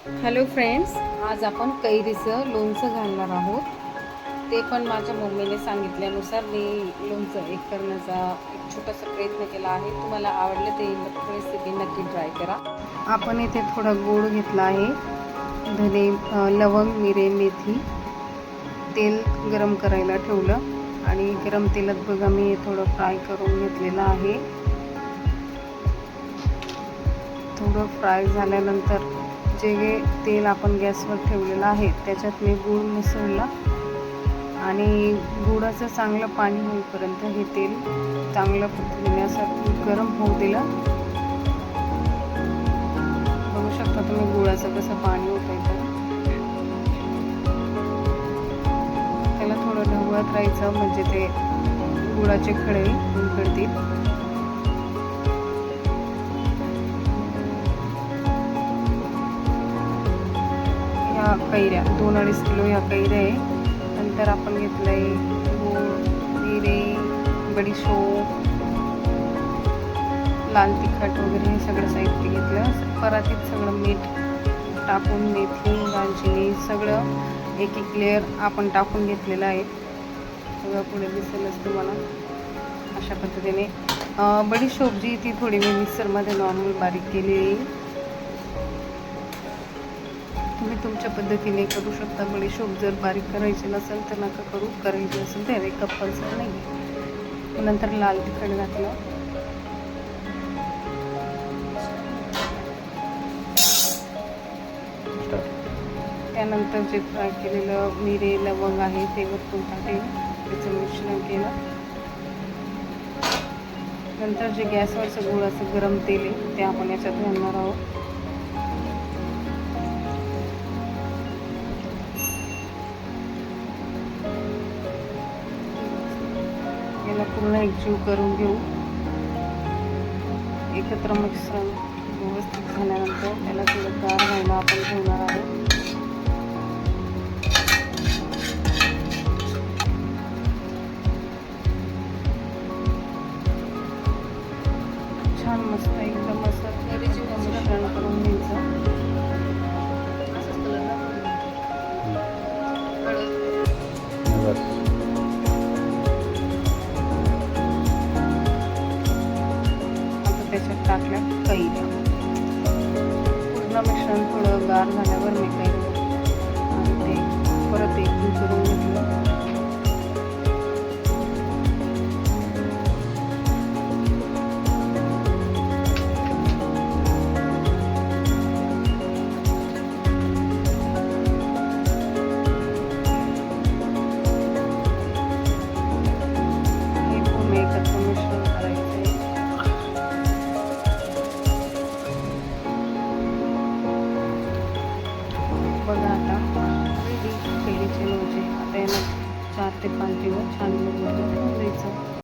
Hello friends, आज आपण कैरीचं लोणचं घालणार आहोत. ते पण माझ्या मम्मीने सांगितल्यानुसार मी लोणचं करण्याचा एक छोटासा प्रयत्न केला आहे. तुम्हाला आवडले ते रेसिपी नक्की ट्राय करा. आपण इथे थोडा गूळ घेतला आहे, धने, लवंग, मिरे, मेथी, तेल गरम करायला ठेवलं आणि गरम तेलात बघा मी हे थोडं फ्राय करून घेतलेलं आहे. थोडं फ्राय झाल्यानंतर जे तेल आपण गॅसवर ठेवलेलं आहे त्याच्यात मी गूळ मिसळला आणि गुळाचं चांगलं पाणी होईपर्यंत हे तेल चांगल्या पद्धतीने असं गरम होऊ दिलं. बघू शकता तुम्ही गुळाचं कसं पाणी होतंय. त्याला थोडं ढवळत राहायचं म्हणजे ते गुळाचे खडे उघडतील. ह्या कैऱ्या 2-2.5 किलो ह्या कैऱ्या आहे. नंतर आपण घेतलं आहे गूळ, जिरे, बडीशोप, लाल तिखट वगैरे हे सगळं साहित्य घेतलं. परातीत सगळं मीठ टाकून मेथी, दालचिनी सगळं एक एक लेअर आपण टाकून घेतलेलं आहे. सगळं पुढे दिसेलच तुम्हाला अशा पद्धतीने. बडीशोप जी ती थोडी मी मिक्सरमध्ये नॉर्मल बारीक केलेली. तुम्ही तुमच्या पद्धतीने करू शकता. बडीशोप जर बारीक करायची नसेल तर नका करू, करायची असेल तर एक कंपल्सरी नाही. नंतर लाल तिखट घातलं. त्यानंतर जे फ्राय केलेलं मिरे, लवंग आहे ते वरतून टाकले, त्याचं मिश्रण केलं. नंतर जे गॅसवरचं गुळाचं गरम तेल आहे ते आपण याच्यात घालणार आहोत. याला पूर्ण एकजीव करून घेऊ. एकत्र मिश्रण व्यवस्थित झाल्यानंतर त्याला थोडं गार व्हायला आपण ठेवणार आहोत. छान मस्त एकदम असं मिश्रण करून घ्यायचं. आता त्याच्यात टाकल्या कैऱ्या. पूर्ण मिश्रण थोडं गार झाल्यावर मी कैऱ्या आणि ते परत एकजीव करून घेतलं. एकत्र मिश्रण करायचं. बघा आता कैरीचे लोणचे. आता याला 4 ते 5 दिवस छान द्यायचं.